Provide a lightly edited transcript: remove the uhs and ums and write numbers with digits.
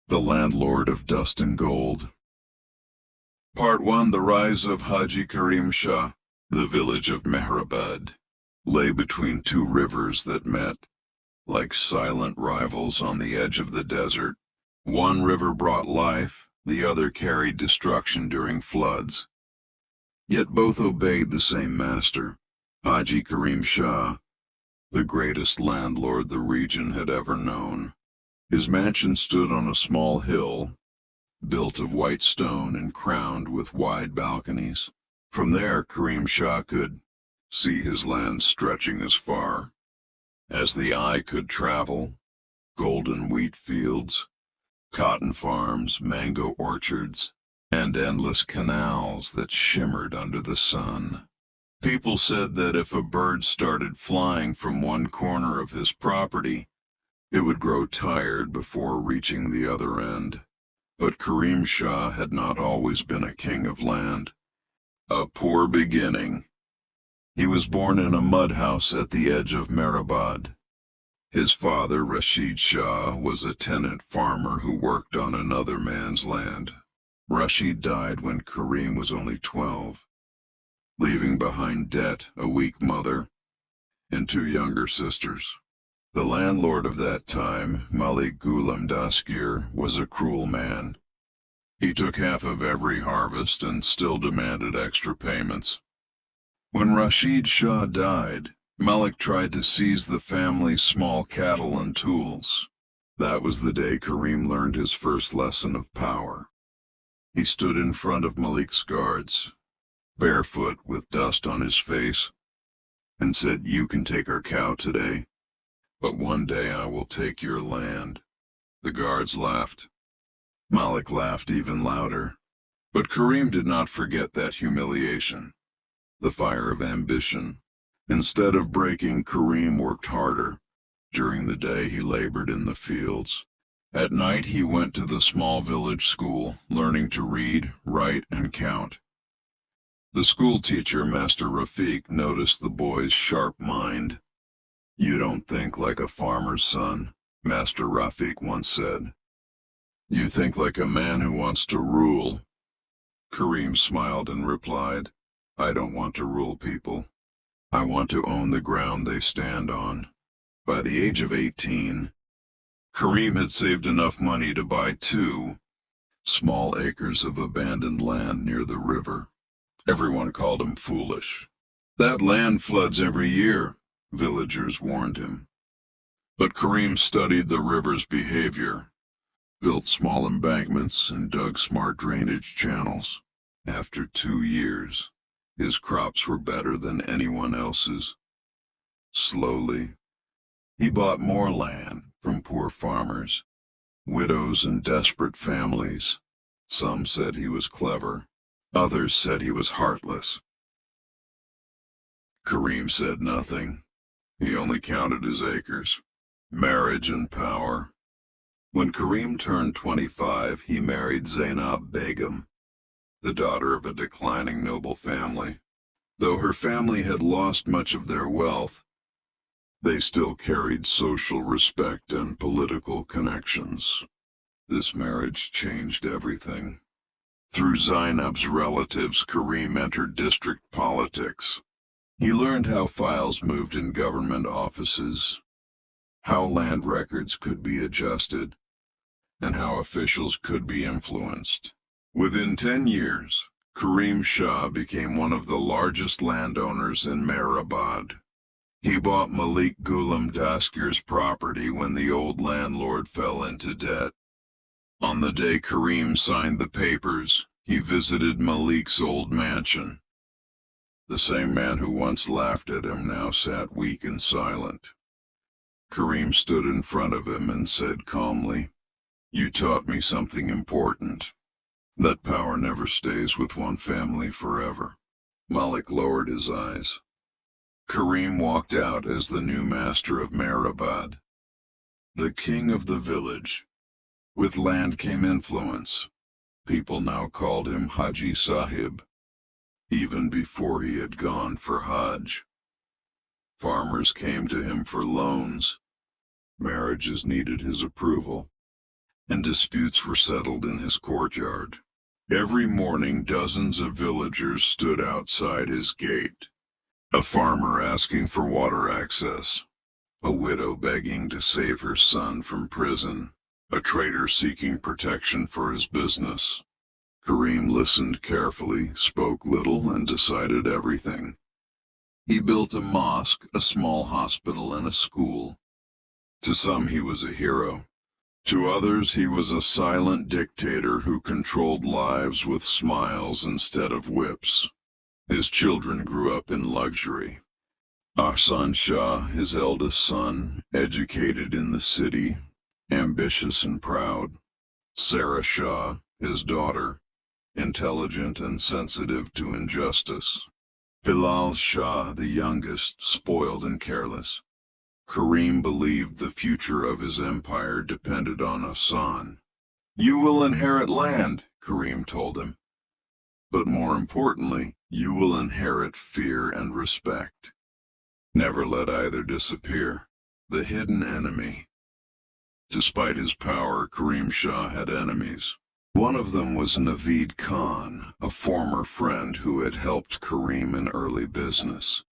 The Landlord of Dust and Gold. Part 1. The rise of Haji Karim Shah. The village of Mehrabad lay between two rivers that met, like silent rivals on the edge of the desert. One river brought life, the other carried destruction during floods. Yet both obeyed the same master, Haji Karim Shah, the greatest landlord the region had ever known. His mansion stood on a small hill, built of white stone and crowned with wide balconies. From there, Karim Shah could see his land stretching as far as the eye could travel: golden wheat fields, cotton farms, mango orchards, and endless canals that shimmered under the sun. People said that if a bird started flying from one corner of his property, it would grow tired before reaching the other end. But Karim Shah had not always been a king of land. A poor beginning. He was born in a mud house at the edge of Mehrabad. His father, Rashid Shah, was a tenant farmer who worked on another man's land. Rashid died when Karim was only 12, leaving behind debt, a weak mother, and two younger sisters. The landlord of that time, Malik Ghulam Dastgir, was a cruel man. He took half of every harvest and still demanded extra payments. When Rashid Shah died, Malik tried to seize the family's small cattle and tools. That was the day Karim learned his first lesson of power. He stood in front of Malik's guards, barefoot with dust on his face, and said, "You can take our cow today, but one day I will take your land." The guards laughed. Malik laughed even louder. But Karim did not forget that humiliation, the fire of ambition. Instead of breaking, Karim worked harder. During the day he labored in the fields. At night he went to the small village school, learning to read, write, and count. The school teacher, Master Rafiq, noticed the boy's sharp mind. "You don't think like a farmer's son," Master Rafiq once said. "You think like a man who wants to rule." Karim smiled and replied, "I don't want to rule people. I want to own the ground they stand on." By the age of 18, Karim had saved enough money to buy 2 small acres of abandoned land near the river. Everyone called him foolish. "That land floods every year," villagers warned him. But Karim studied the river's behavior, built small embankments, and dug smart drainage channels. After 2 years, his crops were better than anyone else's. Slowly, he bought more land from poor farmers, widows, and desperate families. Some said he was clever, others said he was heartless. Karim said nothing. He only counted his acres, marriage, and power. When Karim turned 25, he married Zainab Begum, the daughter of a declining noble family. Though her family had lost much of their wealth, they still carried social respect and political connections. This marriage changed everything. Through Zainab's relatives, Karim entered district politics. He learned how files moved in government offices, how land records could be adjusted, and how officials could be influenced. Within 10 years, Karim Shah became one of the largest landowners in Mehrabad. He bought Malik Ghulam Dastgir's property when the old landlord fell into debt. On the day Karim signed the papers, he visited Malik's old mansion. The same man who once laughed at him now sat weak and silent. Karim stood in front of him and said calmly, "You taught me something important, that power never stays with one family forever." Malik lowered his eyes. Karim walked out as the new master of Mehrabad, the king of the village. With land came influence. People now called him Haji Sahib, even before he had gone for Hajj. Farmers came to him for loans. Marriages needed his approval. and disputes were settled in his courtyard. Every morning dozens of villagers stood outside his gate, a farmer asking for water access, a widow begging to save her son from prison, a trader seeking protection for his business. Karim listened carefully, spoke little, and decided everything. He built a mosque, a small hospital, and a school. To some he was a hero. To others he was a silent dictator who controlled lives with smiles instead of whips. His children grew up in luxury. Ahsan Shah, his eldest son, educated in the city, ambitious and proud. Sarah Shah, his daughter, intelligent and sensitive to injustice. Bilal Shah, the youngest, spoiled and careless. Karim believed the future of his empire depended on Ahsan. "You will inherit land," Karim told him. "But more importantly, you will inherit fear and respect. Never let either disappear." The hidden enemy. Despite his power, Karim Shah had enemies. One of them was Naveed Khan, a former friend who had helped Karim in early business.